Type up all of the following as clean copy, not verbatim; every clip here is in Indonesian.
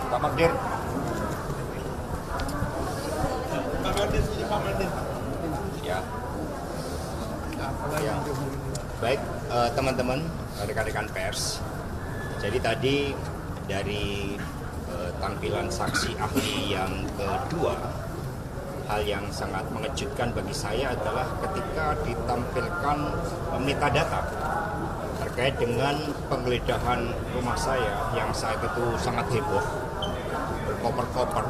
Pak Magdir. Ya. Ya. Baik, teman-teman, rekan-rekan pers. Jadi tadi dari tampilan saksi ahli yang kedua, hal yang sangat mengejutkan bagi saya adalah ketika ditampilkan metadata terkait dengan penggeledahan rumah saya yang saat itu sangat heboh, berkoper-koper,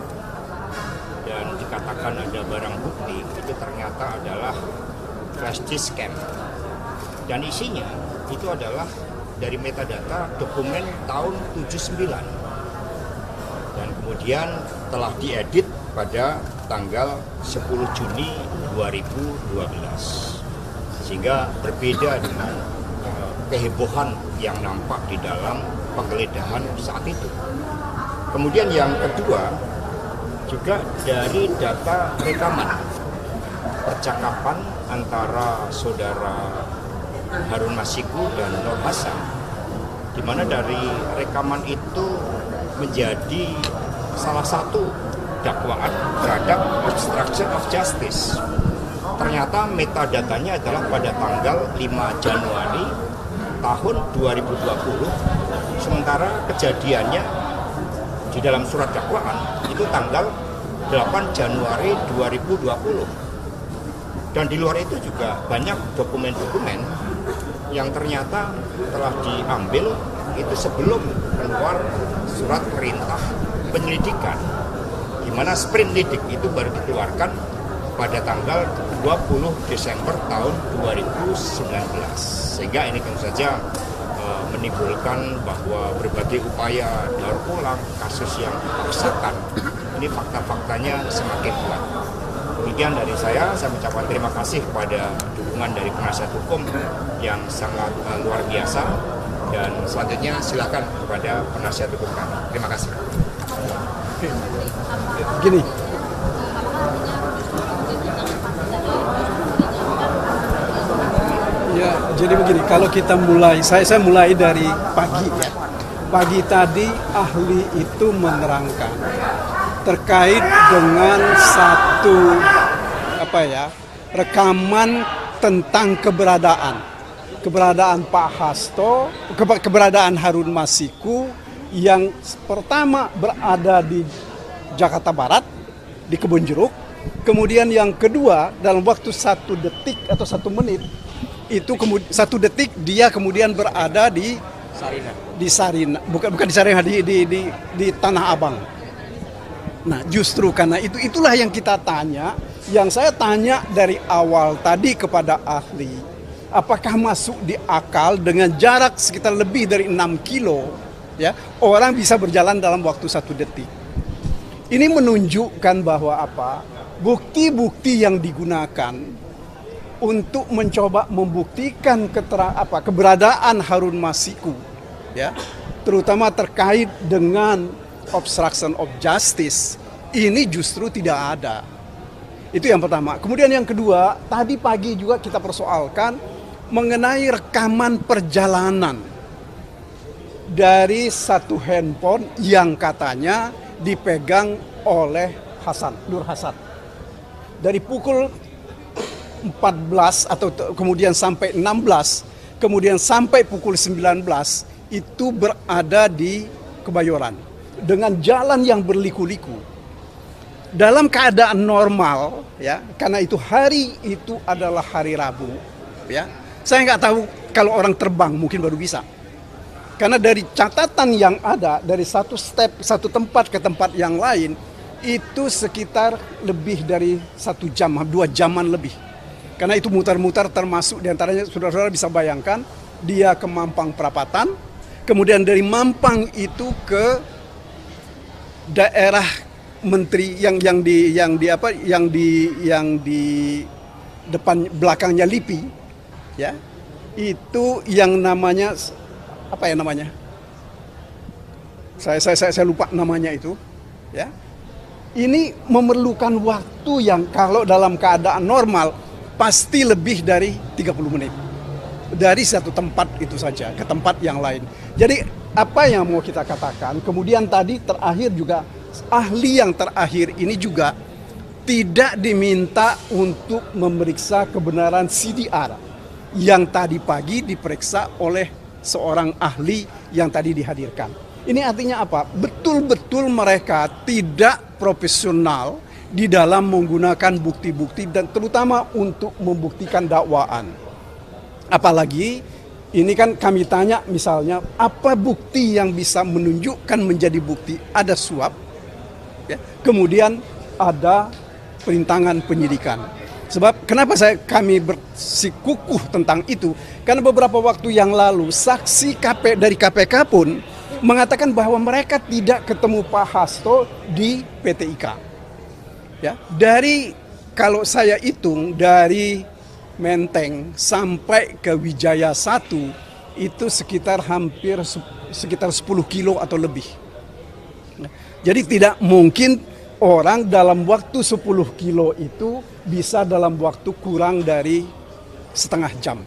dan dikatakan ada barang bukti. Itu ternyata adalah flash disk cam, dan isinya itu adalah dari metadata dokumen tahun 79 dan kemudian telah diedit pada tanggal 10 Juni 2012, sehingga berbeda dengan kehebohan yang nampak di dalam penggeledahan saat itu. Kemudian yang kedua juga dari data rekaman percakapan antara saudara Harun Masiku dan Nur Hasan, di mana dari rekaman itu menjadi salah satu dakwaan terhadap obstruction of justice. Ternyata metadatanya adalah pada tanggal 5 Januari tahun 2020, sementara kejadiannya di dalam surat dakwaan itu tanggal 8 Januari 2020. Dan di luar itu juga banyak dokumen-dokumen yang ternyata telah diambil itu sebelum keluar surat perintah penyelidikan, di mana sprindidik itu baru dikeluarkan pada tanggal 20 Desember tahun 2019. Sehingga ini tentu saja menimbulkan bahwa berbagai upaya daur ulang kasus yang dipaksakan, ini fakta-faktanya semakin kuat. Demikian dari saya mengucapkan terima kasih kepada dukungan dari penasihat hukum yang sangat luar biasa, dan selanjutnya silakan kepada penasihat hukum kami. Terima kasih. Gini, ya jadi begini, kalau kita mulai, saya mulai dari pagi ya. Pagi tadi ahli itu menerangkan terkait dengan satu rekaman tentang keberadaan Pak Hasto, keberadaan Harun Masiku yang pertama berada di Jakarta Barat, di Kebonjeruk. Kemudian yang kedua dalam waktu 1 detik atau 1 menit itu 1 detik dia kemudian berada di Sarinah, bukan di Sarinah, di Tanah Abang. Nah, justru karena itulah yang kita tanya, yang saya tanya dari awal tadi kepada ahli, apakah masuk di akal dengan jarak sekitar lebih dari 6 kilo, ya, orang bisa berjalan dalam waktu 1 detik. Ini menunjukkan bahwa bukti-bukti yang digunakan untuk mencoba membuktikan keberadaan Harun Masiku, ya, terutama terkait dengan obstruction of justice, ini justru tidak ada. Itu yang pertama. Kemudian yang kedua, tadi pagi juga kita persoalkan mengenai rekaman perjalanan dari satu handphone yang katanya dipegang oleh Nur Hasan. Dari pukul 14 atau kemudian sampai 16, kemudian sampai pukul 19 itu berada di Kebayoran dengan jalan yang berliku-liku. Dalam keadaan normal, ya, karena itu hari itu adalah hari Rabu, ya. Saya nggak tahu kalau orang terbang mungkin baru bisa. Karena dari catatan yang ada dari satu tempat ke tempat yang lain itu sekitar lebih dari 1 jam, 2 jaman lebih. Karena itu mutar-mutar, termasuk diantaranya saudara-saudara bisa bayangkan dia ke Mampang Perapatan, kemudian dari Mampang itu ke daerah menteri yang di depan belakangnya LIPI, ya, itu yang namanya saya lupa namanya itu, ya. Ini memerlukan waktu yang kalau dalam keadaan normal pasti lebih dari 30 menit dari satu tempat itu saja ke tempat yang lain. Jadi apa yang mau kita katakan. Kemudian tadi terakhir juga, ahli yang terakhir ini juga tidak diminta untuk memeriksa kebenaran CDR yang tadi pagi diperiksa oleh seorang ahli yang tadi dihadirkan. Ini artinya apa? Betul-betul mereka tidak profesional di dalam menggunakan bukti-bukti dan terutama untuk membuktikan dakwaan. Apalagi ini kan kami tanya misalnya, apa bukti yang bisa menunjukkan menjadi bukti? Ada suap, ya, kemudian ada perintangan penyidikan. Sebab kenapa kami bersikukuh tentang itu? Karena beberapa waktu yang lalu saksi dari KPK pun mengatakan bahwa mereka tidak ketemu Pak Hasto di PT IKA. Ya, kalau saya hitung dari Menteng sampai ke Wijaya 1 itu sekitar 10 kilo atau lebih. Jadi tidak mungkin orang dalam waktu 10 kilo itu bisa dalam waktu kurang dari setengah jam.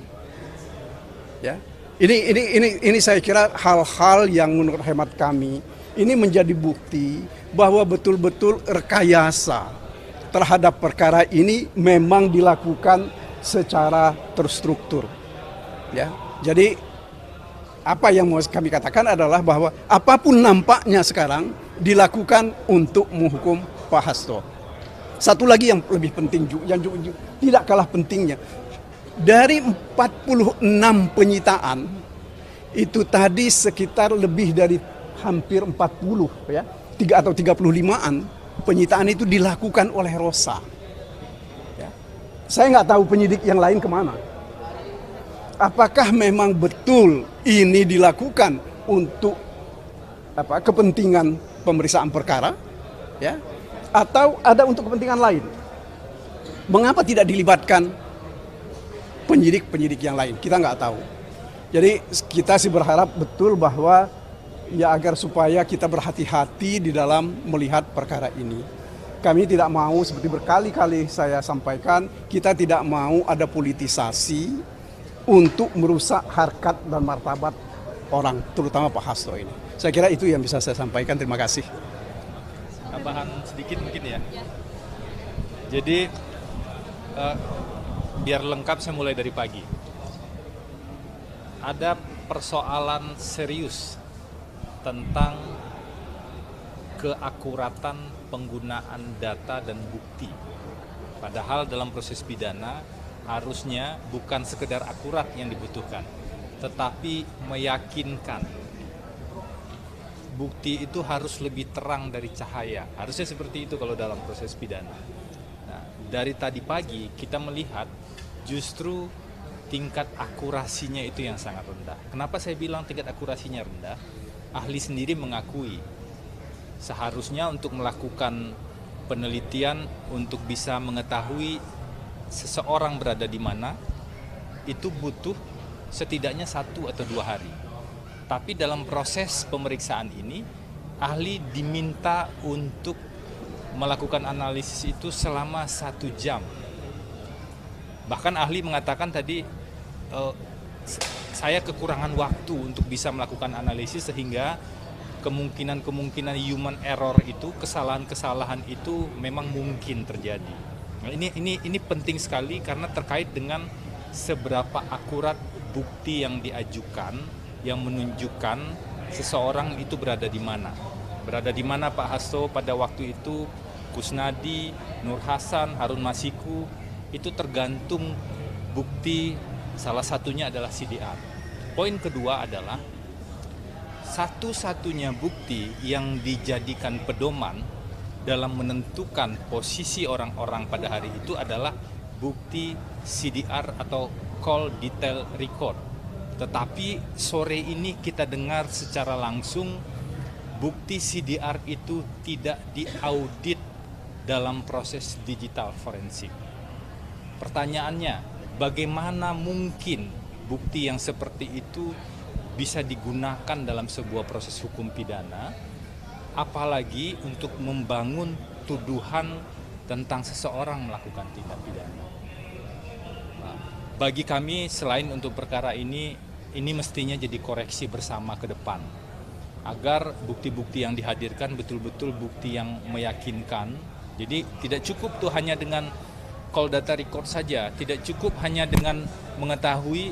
Ya. Ini saya kira hal-hal yang menurut hemat kami ini menjadi bukti bahwa betul-betul rekayasa terhadap perkara ini memang dilakukan secara terstruktur. Ya. Jadi apa yang mau kami katakan adalah bahwa apapun nampaknya sekarang dilakukan untuk menghukum Pak Hasto. Satu lagi yang lebih penting, yang tidak kalah pentingnya, dari 46 penyitaan itu tadi sekitar lebih dari hampir 40 ya, 3 atau 35-an penyitaan itu dilakukan oleh Rosa. Ya. Saya nggak tahu penyidik yang lain kemana. Apakah memang betul ini dilakukan untuk kepentingan pemeriksaan perkara, ya, atau ada untuk kepentingan lain? Mengapa tidak dilibatkan penyidik yang lain? Kita nggak tahu. Jadi kita sih berharap betul bahwa ya agar supaya kita berhati-hati di dalam melihat perkara ini. Kami tidak mau, seperti berkali-kali saya sampaikan, kita tidak mau ada politisasi untuk merusak harkat dan martabat orang, terutama Pak Hasto ini. Saya kira itu yang bisa saya sampaikan. Terima kasih. Tambahan sedikit mungkin ya. Jadi biar lengkap saya mulai dari pagi. Ada persoalan serius tentang keakuratan penggunaan data dan bukti. Padahal dalam proses pidana harusnya bukan sekedar akurat yang dibutuhkan, tetapi meyakinkan. Bukti itu harus lebih terang dari cahaya. Harusnya seperti itu kalau dalam proses pidana. Nah, dari tadi pagi kita melihat justru tingkat akurasinya itu yang sangat rendah. Kenapa saya bilang tingkat akurasinya rendah? Ahli sendiri mengakui seharusnya untuk melakukan penelitian untuk bisa mengetahui seseorang berada di mana itu butuh setidaknya 1 atau 2 hari. Tapi dalam proses pemeriksaan ini ahli diminta untuk melakukan analisis itu selama 1 jam. Bahkan ahli mengatakan tadi saya kekurangan waktu untuk bisa melakukan analisis sehingga kemungkinan human error itu, kesalahan-kesalahan itu memang mungkin terjadi. Nah, ini penting sekali karena terkait dengan seberapa akurat bukti yang diajukan yang menunjukkan seseorang itu berada di mana. Berada di mana Pak Hasto pada waktu itu, Kusnadi, Nur Hasan, Harun Masiku, itu tergantung bukti, salah satunya adalah CDR. Poin kedua adalah satu-satunya bukti yang dijadikan pedoman dalam menentukan posisi orang-orang pada hari itu adalah bukti CDR atau Call Detail Record. Tetapi sore ini kita dengar secara langsung bukti CDR itu tidak diaudit dalam proses digital forensik. Pertanyaannya, bagaimana mungkin bukti yang seperti itu bisa digunakan dalam sebuah proses hukum pidana? Apalagi untuk membangun tuduhan tentang seseorang melakukan tindak pidana. Nah, bagi kami selain untuk perkara ini mestinya jadi koreksi bersama ke depan. agar bukti-bukti yang dihadirkan betul-betul bukti yang meyakinkan. Jadi tidak cukup tuh hanya dengan call data record saja, tidak cukup hanya dengan mengetahui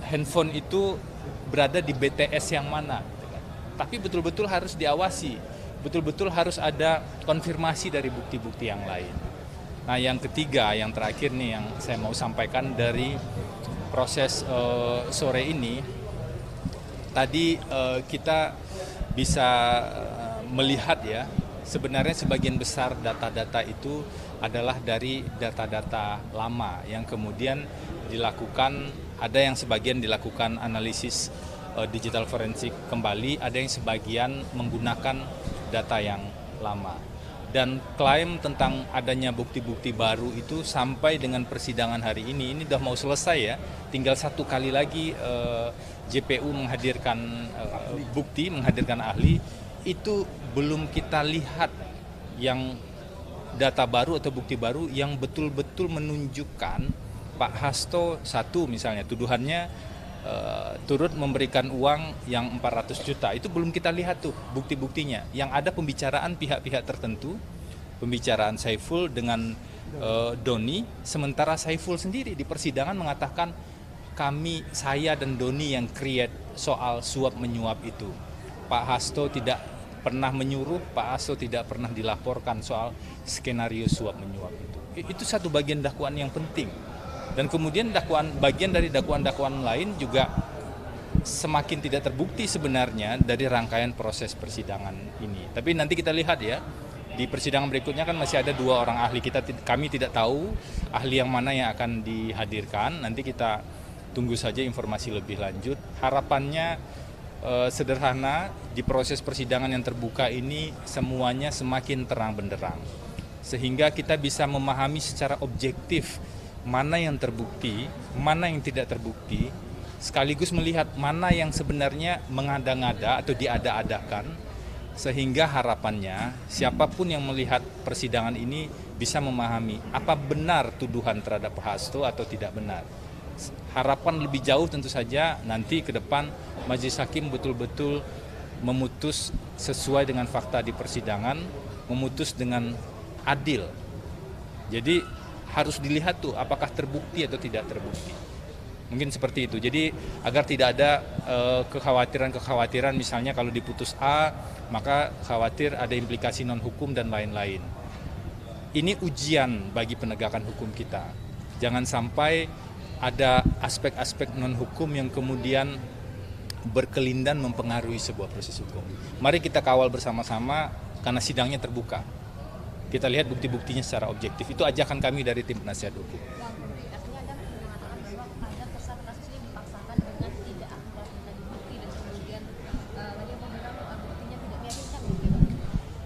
handphone itu berada di BTS yang mana, tapi betul-betul harus diawasi, betul-betul harus ada konfirmasi dari bukti-bukti yang lain. Nah, yang ketiga, yang terakhir nih yang saya mau sampaikan dari proses sore ini, tadi kita bisa melihat ya, sebenarnya sebagian besar data-data itu adalah dari data-data lama yang kemudian dilakukan, ada yang sebagian dilakukan analisis digital forensik kembali, ada yang sebagian menggunakan data yang lama. Dan klaim tentang adanya bukti-bukti baru itu sampai dengan persidangan hari ini udah mau selesai ya, tinggal satu kali lagi JPU menghadirkan bukti, menghadirkan ahli, itu belum kita lihat yang data baru atau bukti baru yang betul-betul menunjukkan Pak Hasto satu misalnya tuduhannya turut memberikan uang yang 400 juta. Itu belum kita lihat tuh bukti-buktinya. Yang ada pembicaraan pihak-pihak tertentu, pembicaraan Saiful dengan Doni, sementara Saiful sendiri di persidangan mengatakan saya dan Doni yang create soal suap menyuap itu. Pak Hasto tidak pernah menyuruh, Pak Hasto tidak pernah dilaporkan soal skenario suap menyuap itu. Itu satu bagian dakwaan yang penting. Dan kemudian bagian dari dakwaan-dakwaan lain juga semakin tidak terbukti sebenarnya dari rangkaian proses persidangan ini. Tapi nanti kita lihat ya, di persidangan berikutnya kan masih ada 2 orang ahli. Kami tidak tahu ahli yang mana yang akan dihadirkan. Nanti kita tunggu saja informasi lebih lanjut. Harapannya sederhana, di proses persidangan yang terbuka ini semuanya semakin terang benderang. Sehingga kita bisa memahami secara objektif mana yang terbukti, mana yang tidak terbukti, sekaligus melihat mana yang sebenarnya mengada-ngada atau diada-adakan, sehingga harapannya siapapun yang melihat persidangan ini bisa memahami apa benar tuduhan terhadap Pak Hasto atau tidak benar. Harapan lebih jauh tentu saja nanti ke depan Majelis Hakim betul-betul memutus sesuai dengan fakta di persidangan, memutus dengan adil. Jadi harus dilihat tuh apakah terbukti atau tidak terbukti. Mungkin seperti itu. Jadi agar tidak ada kekhawatiran-kekhawatiran misalnya kalau diputus A maka khawatir ada implikasi non hukum dan lain-lain. Ini ujian bagi penegakan hukum kita. Jangan sampai ada aspek-aspek non hukum yang kemudian berkelindan mempengaruhi sebuah proses hukum. Mari kita kawal bersama-sama karena sidangnya terbuka. Kita lihat bukti-buktinya secara objektif. Itu ajakan kami dari tim penasihat hukum. Artinya Anda mengatakan bahwa ada kesan kasus ini dipaksakan dengan tidak akurat dari bukti dan kemudian banyak membilang buktinya tidak meyakinkan.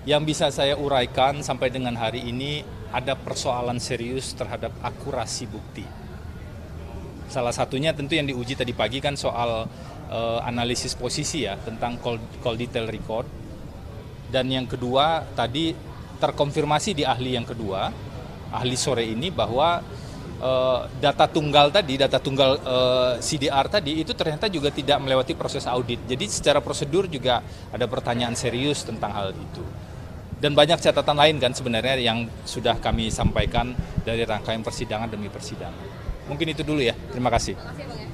Yang bisa saya uraikan sampai dengan hari ini ada persoalan serius terhadap akurasi bukti. Salah satunya tentu yang diuji tadi pagi kan soal analisis posisi ya tentang call detail record. Dan yang kedua tadi terkonfirmasi di ahli yang kedua, ahli sore ini bahwa data tunggal CDR tadi itu ternyata juga tidak melewati proses audit. Jadi secara prosedur juga ada pertanyaan serius tentang hal itu. Dan banyak catatan lain kan sebenarnya yang sudah kami sampaikan dari rangkaian persidangan demi persidangan. Mungkin itu dulu ya. Terima kasih. Terima kasih Bang ya.